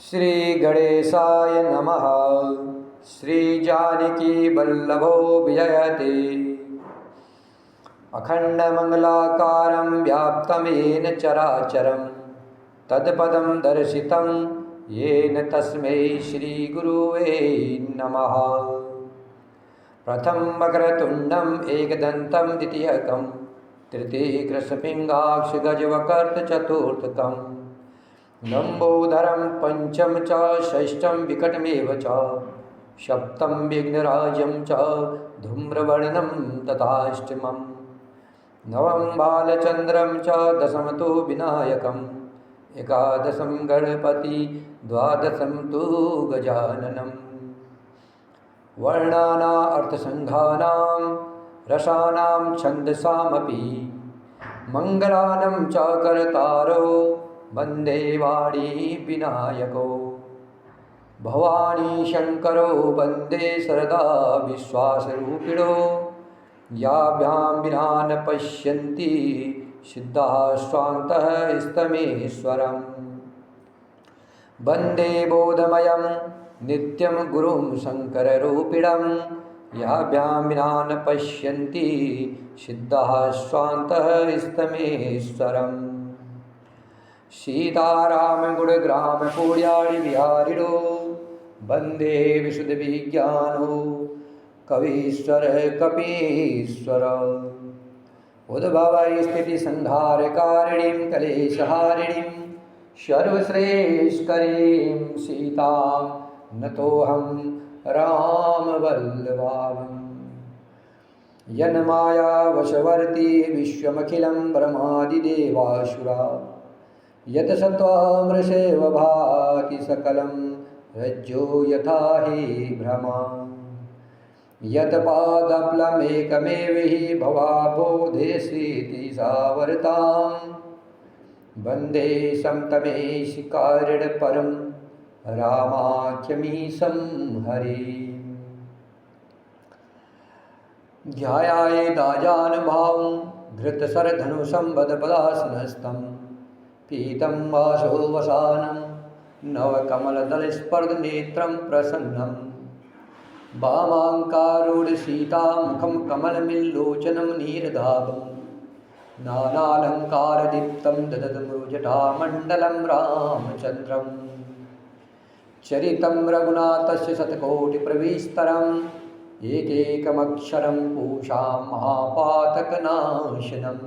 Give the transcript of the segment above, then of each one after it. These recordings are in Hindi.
श्री गणेशाय नमः। श्री जानकी वल्लभो विजयते। अखंडमंगलाकारं व्याप्तं येन चराचरं तत्पदं दर्शितं येन तस्मै श्री गुरुवे नमः। प्रथमं वक्रतुण्डं एकदन्तं द्वितीयकं तृतीयकृष्णपिङ्गाक्ष गजवकर्तचतुर्थकं लम्बोदरं पंचम च षष्ठं विकटमेव च सप्तं विघ्नराजं च धूम्रवर्णं तथाष्टमं नवं बालचन्द्रं च दशम तु विनायकम् एकादशं गणपति द्वादशं तु गजाननम्। वर्णानां अर्थसङ्घानां रसानां छन्दसामपि मङ्गलानं च कर्तारो वन्दे वाणी विनायको। भवानी शङ्करो वन्दे सरदा विश्वासरूपिणो याभ्यां विना न पश्यन्ति सिद्धाः स्वान्तः स्तमेश्वरम्। वन्दे बोधमयं नित्यं गुरुं शङ्कररूपिणं याभ्यां विना न पश्यन्ति सिद्धाः स्वान्तः स्तमेश्वरम्। सीताराम गुणग्राम पूर्याणि विहारिणो वन्दे विशुद्धविज्ञानो कवीश्वर कपीश्वर। उद्भवै स्थितिसंहारकारिणीं कलेशहारिणीं सर्वश्रेष्ठकरीं सीतां नतोऽहं रामवल्लभाम्। यन्मायावशवर्ती विश्वमखिलं ब्रह्मादिदेवासुरा यतसत्त्वमृषेव भाति सकलं रज्जो यथा हि भ्रमा। यत्पादप्लमेकमेव हि भवाबोधेसीति सावरतां वन्दे समतमेशिकारिणपरं रामाख्यमीशं हरिम्। ध्यायायेदाजानुभावं धृतशरधनुषं वदपदासनस्थं पीतं वासो वसानं नवकमलदलस्पर्धनेत्रं प्रसन्नं वामाङ्कारूढसीतामुखं कमलमिल्लोचनं नीरदाभं नानालङ्कारदीप्तं ददतमृजटामण्डलं रामचन्द्रम्। चरितं रघुनाथस्य शतकोटिप्रविस्तरम् एकैकमक्षरं पूषां महापातकनाशनम्।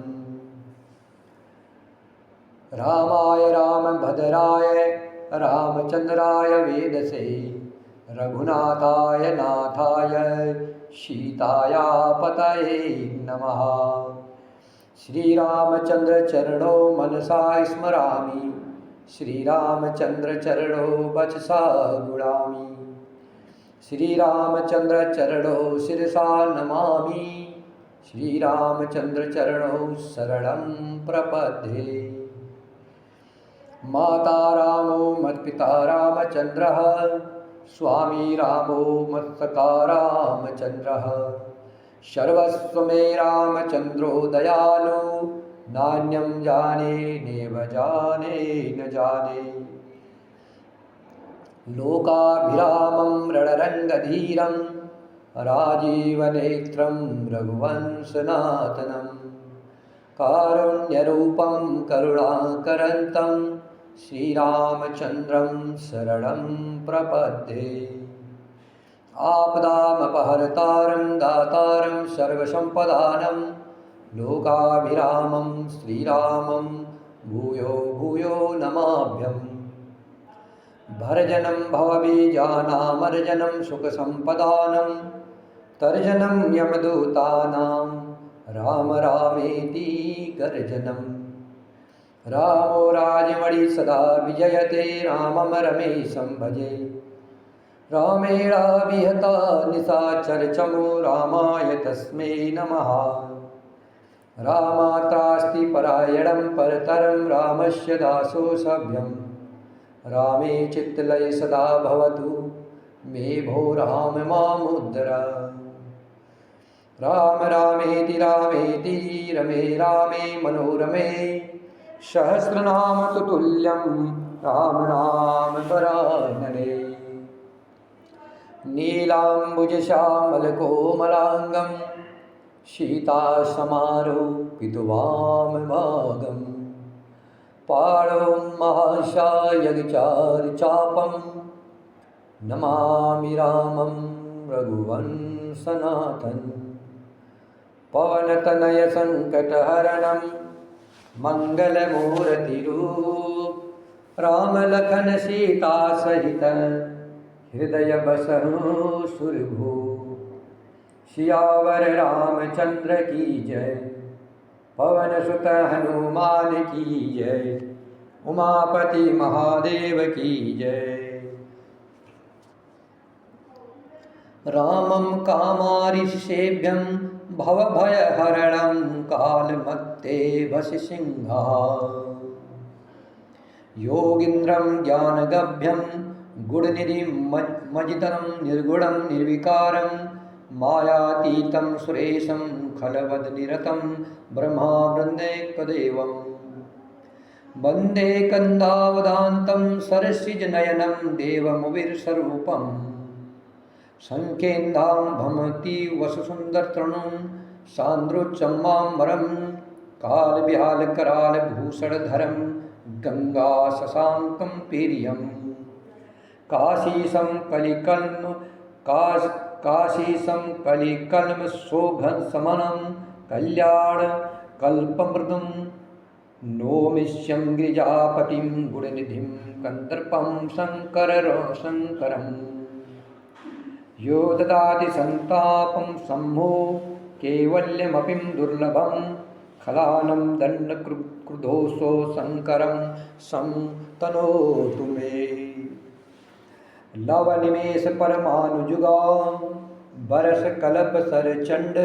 रामाय रामभद्राय रामचन्द्राय वेदसे रघुनाथाय नाथाय सीतायापतये नमः। श्रीरामचन्द्रचरणो मनसा स्मरामि श्रीरामचन्द्रचरणो वचसा गुणामि। श्रीरामचन्द्रचरणो शिरसा नमामि श्रीरामचन्द्रचरणो शरणं प्रपद्ये। माता रामो मत्पिता रामचन्द्रः स्वामी रामो मत्सखा रामचन्द्रः सर्वस्व मे रामचन्द्रो दयालु नान्यं जाने नेव जाने न जाने। लोकाभिरामं रणरङ्गधीरं राजीवनेत्रं रघुवंशनाथनं कारुण्यरूपं करुणाकरन्तं श्रीरामचन्द्रं शरणं प्रपद्ये। आपदामपहर्तारं दातारं सर्वसम्पदानं लोकाभिरामं श्रीरामं भूयो भूयो नमाभ्यम्। भर्जनं भवबीजानामर्जनं सुखसम्पदानं तर्जनं यमदूतानां राम रामेति गर्जनम्। रामो राजमणि सदा विजयते रामं रमेशं भजे। रामेणाभिहता निशाचरचमो रामाय तस्मै नमः। रामात्रास्ति परायणं परतरं रामस्य दासो सभ्यं रामे चित्तलये सदा भवतु मे भो राम मामुद्धर। राम रामेति रमे रामे मनोरमे सहस्रनाम तुल्यं राम नाम परानने। नीलाम्बुजश्यामलकोमलाङ्गं सीतासमारोपितवामभागं पाणौ महाशायगचारुचापं नमामि रामं रघुवंशनाथन्। पवनतनयसङ्कटहरणं मङ्गलमूर्तिरूप रामलखन सीता सहित हृदय बसहु सुरभू। सियावर रामचंद्र की जय, पवन सुत हनुमान की जय, उमापति महादेव की जय। रामं कामारिसेव्यं भवभयहरणं कालमत्तेभसिंहा। योगीन्द्रं ज्ञानगभ्यं गुणनिधिं मजितं निर्गुणं निर्विकारं मायातीतं सुरेशं खलवदनिरतं ब्रह्मावृन्दैकदेवं। वन्दे कन्दावदान्तं सरसिजनयनं देवमुविरसरूपं। सङ्केन्दां भमति वसुसुन्दरतृणं सान्द्रोच्चम्बाम्बरं कालविहालकरालभूषणधरं गङ्गाशशाङ्कं पीर्यं। काशीशं कलिकल्मषोघसमनं कल्याणकल्पमृदुं नौमिष्यं गिरिजापतिं गुणनिधिं कन्दर्पं शङ्करं। यो ददाति सन्तापं सम्भो कैवल्यमपिं दुर्लभं खलानं दण्डक्रुद्धोऽसौ शङ्करं संतनोतु मे। लवनिमेष परमानुजुगा बरस कल्प सरचंड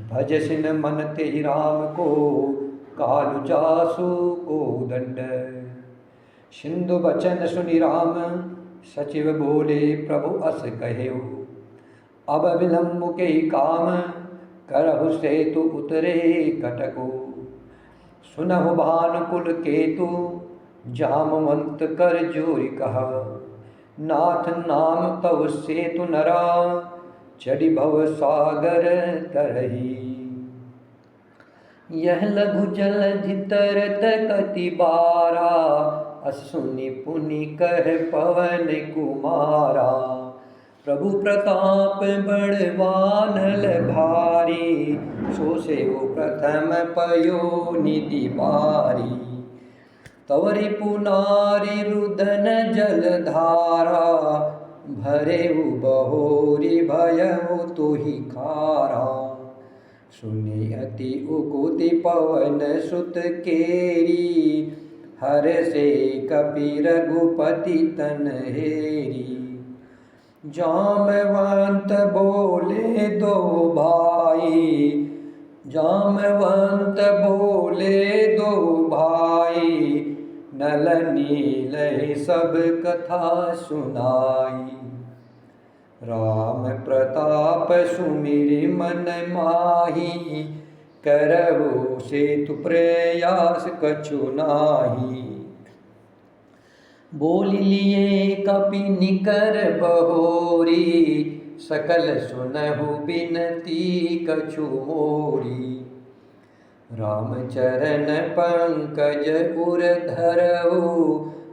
भजसिन मन तेहि राम को कालु जासु को दंड। सिंधु बचन सुनि राम सचिव बोले प्रभु अस कहेउ। अब विलम्ब के काम करहु सेतु उतरे कटको। सुनहु भानुकुल केतु जामवंत कर जोरि कहा। नाथ नाम तव सेतु नरा चढ़ी भव सागर तरही। यह लघु जलधि तरत कति बारा अस सुनि पुनि कह पवन कुमारा। प्रभु प्रताप बड़वानल भारी सो सेव प्रथम पयो निधि बारी। तवरि पुनारि रुदन जलधारा भरेउ बहोरी भयउ तुहि खारा। सुनि अति उकुति पवन सुत केरी हर्षे कपि रघुपति तन हेरी। जामवंत बोले दो भाई जामवंत बोले दो भाई नल नील सब कथा सुनाई। राम प्रताप सुमिरि मन माही करहु सेतु प्रयास कछु नाही। बोल लिए कपि निकर बहोरी सकल सुनहु बिनती कछु मोरी। रामचरण पंकज उर धरहु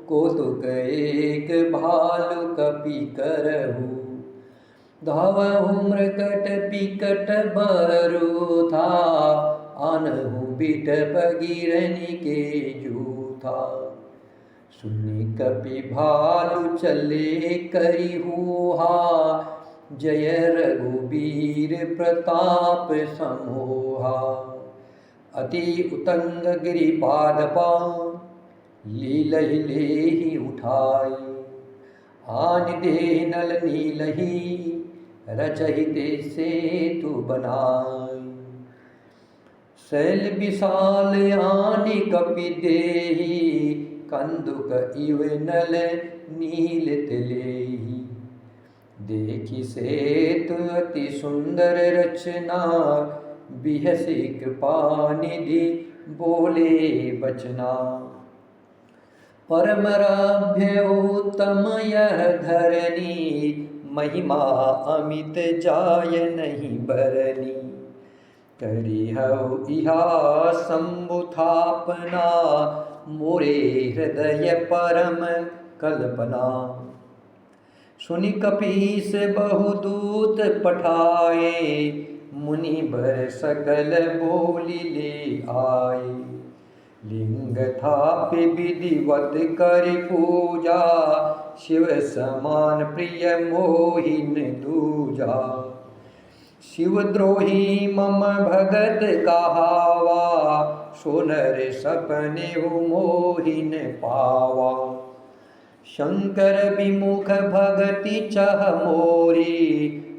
कौतुक एक भालु कपि करहु। धावहु मृकट बिकट बरूथा आनहु बिटप गिरनि के जूथा। सुनि कपि भालु चले करिहुहा जय रघुबीर प्रताप समोहा। अति उतंग गिरिपादपा लीलहि लेहि उठाई। आन देहि नल नीलहि रचहि ते सेतु बनाई। शैल विशाल आनि कपि देहि कंदुक इव नल नील तिलेहि। देखि सेतु अति सुंदर रचना बिहसि कृपा निधि बोले बचना। परमराभ्य उत्तम यह धरनी, महिमा अमित जाय नहीं बरनी। करिहउ इहा शंभुथापना, मोरे हृदय परम कल्पना। सुनि कपीस बहुदूत पठाए, मुनि बर सकल बोली ले आए। लिंग थापि विधिवत कर पूजा, शिव समान प्रिय मोहिन दूजा। शिवद्रोही मम भगत कहावा, सोनर सपने मोहिन पावा। शंकर विमुख भगति चह मोरी,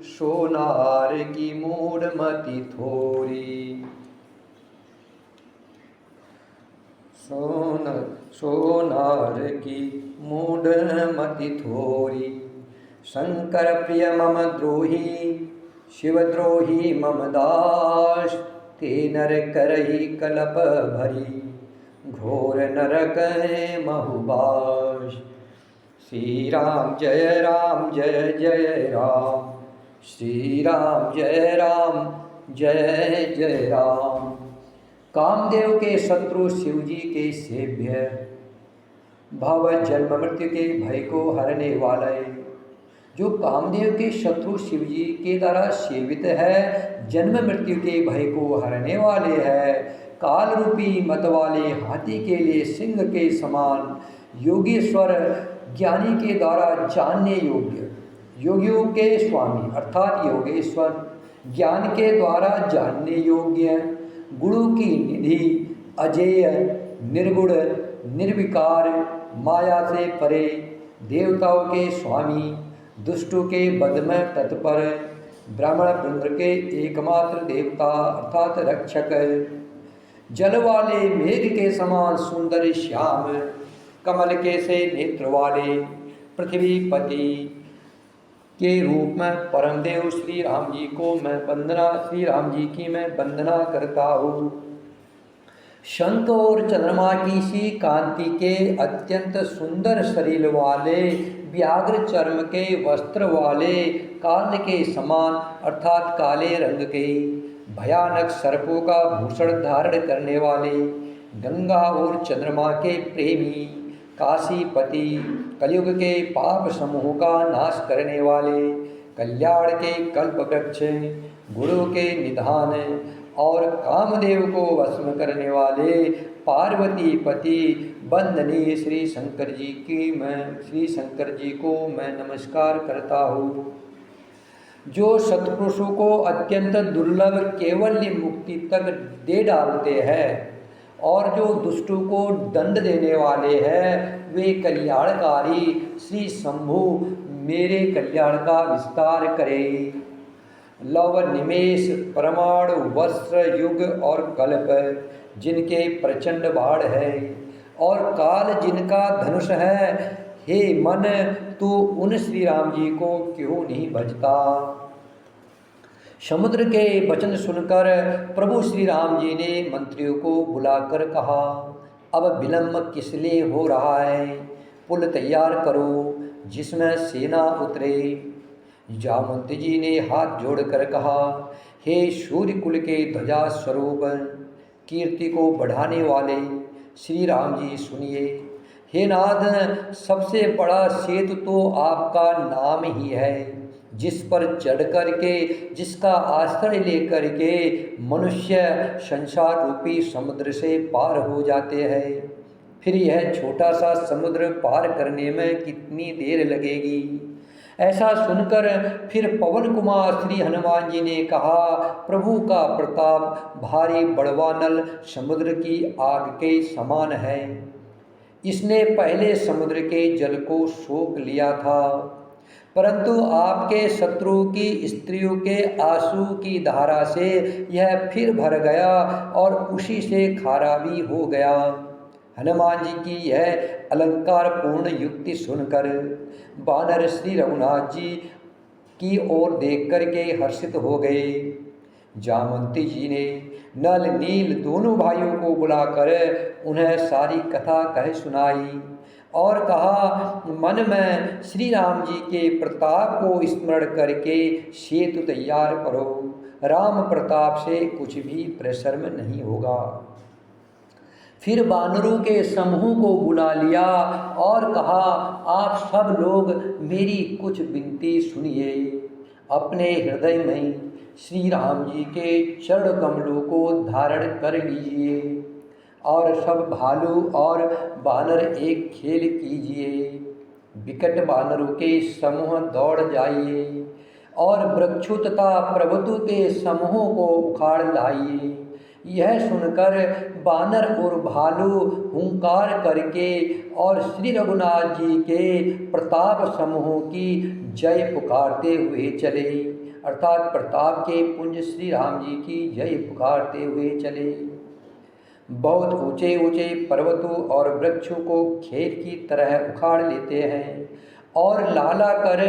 सोनार की मूढ़ मति थोरी। सोनार की मूढ़ मति थोरी। शंकर प्रिय मम द्रोही, शिवद्रोही मम दास। ते नर करही कलप भरी, घोर नरक महुबास। श्री राम जय जय राम, श्री राम जय जय राम। कामदेव के शत्रु शिवजी के सेव्य, भव जन्म मृत्यु के भय को हरने वाले। जो कामदेव के शत्रु शिवजी के द्वारा सेवित है, जन्म मृत्यु के भय को हरने वाले है। काल रूपी मत वाले हाथी के लिए सिंह के समान, योगेश्वर ज्ञानी के द्वारा जानने योग्य, योगियों के स्वामी अर्थात योगेश्वर, ज्ञान के द्वारा जानने योग्य, गुणों की निधि, अजेय, निर्गुण, निर्विकार, माया से परे, देवताओं के स्वामी, दुष्टों के वध में तत्पर, ब्राह्मण वृंद के एकमात्र देवता अर्थात रक्षक, जल वाले मेघ के समान सुंदर श्याम, कमल के से नेत्र वाले, पृथ्वीपति के रूप में परम देव श्री राम जी को मैं वंदना, श्री राम जी की मैं वंदना करता हूँ। शंख और चंद्रमा की सी कांति के अत्यंत सुंदर शरीर वाले, व्याघ्र चर्म के वस्त्र वाले, काल के समान अर्थात काले रंग के, भयानक सर्पों का भूषण धारण करने वाले, गंगा और चंद्रमा के प्रेमी, काशीपति, कलयुग के पाप समूह का नाश करने वाले, कल्याण के कल्प वृक्ष, गुरु के निधान और कामदेव को वश करने वाले, पार्वती पति वंदनीय श्री शंकर जी को मैं नमस्कार करता हूँ। जो सत्पुरुषों को अत्यंत दुर्लभ केवल मुक्ति तक दे डालते हैं और जो दुष्टों को दंड देने वाले हैं, वे कल्याणकारी श्री शंभु मेरे कल्याण का विस्तार करे। लव निमेष परमाणु वस्त्र युग और कल्प जिनके प्रचंड बाढ़ है और काल जिनका धनुष है, हे मन तू उन श्री राम जी को क्यों नहीं भजता। समुद्र के वचन सुनकर प्रभु श्री राम जी ने मंत्रियों को बुलाकर कहा, अब विलंब किस लिए हो रहा है, पुल तैयार करो जिसमें सेना उतरे। जामवंत जी ने हाथ जोड़कर कहा, हे सूर्य कुल के ध्वजा स्वरूप कीर्ति को बढ़ाने वाले श्री राम जी सुनिए। हे नाथ, सबसे बड़ा सेतु तो आपका नाम ही है, जिस पर चढ़ कर के, जिसका आश्रय लेकर के मनुष्य संसार रूपी समुद्र से पार हो जाते हैं। फिर यह छोटा सा समुद्र पार करने में कितनी देर लगेगी। ऐसा सुनकर फिर पवन कुमार श्री हनुमान जी ने कहा, प्रभु का प्रताप भारी बड़वानल समुद्र की आग के समान है। इसने पहले समुद्र के जल को सोख लिया था, परंतु आपके शत्रु की स्त्रियों के आंसू की धारा से यह फिर भर गया और उसी से खारा भी हो गया। हनुमान जी की यह अलंकार पूर्ण युक्ति सुनकर वानर श्री रघुनाथ जी की ओर देख कर के हर्षित हो गए। जामवंती जी ने नल नील दोनों भाइयों को बुलाकर उन्हें सारी कथा कह सुनाई। और कहा, मन में श्री राम जी के प्रताप को स्मरण करके सेतु तैयार करो, राम प्रताप से कुछ भी परिश्रम नहीं होगा। फिर वानरों के समूह को बुला लिया और कहा, आप सब लोग मेरी कुछ विनती सुनिए। अपने हृदय में श्री राम जी के चरण कमलों को धारण कर लीजिए और सब भालू और वानर एक खेल कीजिए। विकट वानरों के समूह दौड़ जाइए और वृक्षों तथा पर्वतों के समूहों को उखाड़ लाइए। यह सुनकर वानर और भालू हुंकार करके और श्री रघुनाथ जी के प्रताप समूहों की जय पुकारते हुए चले, अर्थात प्रताप के पुंज श्री राम जी की जय पुकारते हुए चले। बहुत ऊंचे ऊंचे पर्वतों और वृक्षों को खेत की तरह उखाड़ लेते हैं और लाला कर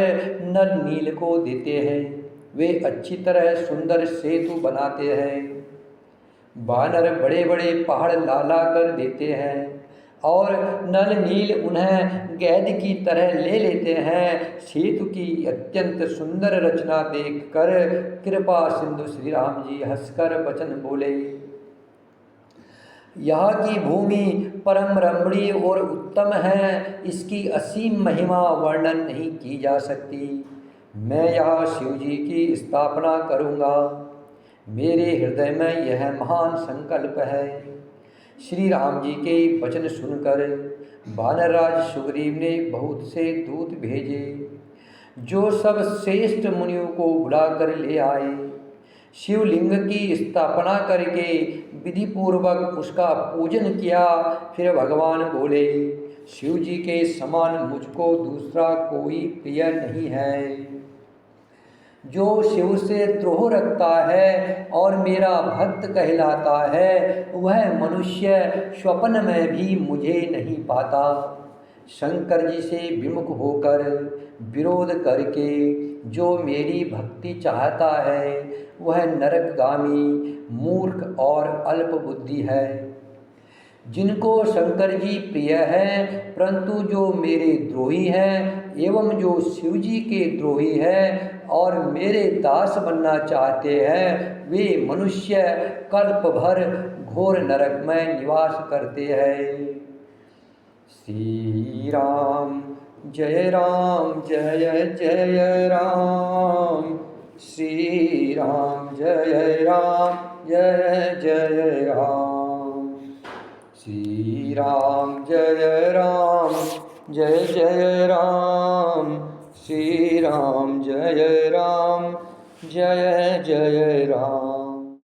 नल नील को देते हैं। वे अच्छी तरह सुंदर सेतु बनाते हैं। वानर बड़े बड़े पहाड़ लाला कर देते हैं और नल नील उन्हें गेंद की तरह ले लेते हैं। सेतु की अत्यंत सुंदर रचना देखकर कृपा सिंधु श्री राम जी हंसकर वचन बोले, यहाँ की भूमि परम रमणीय और उत्तम है, इसकी असीम महिमा वर्णन नहीं की जा सकती। मैं यहाँ शिव जी की स्थापना करूँगा। मेरे हृदय में यह महान संकल्प है। श्री राम जी के वचन सुनकर वानरराज सुग्रीव ने बहुत से दूत भेजे, जो सब श्रेष्ठ मुनियों को बुलाकर ले आए। शिवलिंग की स्थापना करके विधि पूर्वक उसका पूजन किया। फिर भगवान बोले, शिव जी के समान मुझको दूसरा कोई प्रिय नहीं है। जो शिव से द्रोह रखता है और मेरा भक्त कहलाता है, वह मनुष्य स्वप्न में भी मुझे नहीं पाता। शंकर जी से विमुख होकर विरोध करके जो मेरी भक्ति चाहता है, वह नरकगामी, मूर्ख और अल्प बुद्धि है। जिनको शंकर जी प्रिय हैं, परंतु जो मेरे द्रोही हैं एवं जो शिव जी के द्रोही हैं और मेरे दास बनना चाहते हैं, वे मनुष्य कल्प भर घोर नरक में निवास करते हैं। श्री राम जय राम जय जय राम, श्री राम जय जय राम, श्री राम जय जय राम, श्री राम जय जय राम।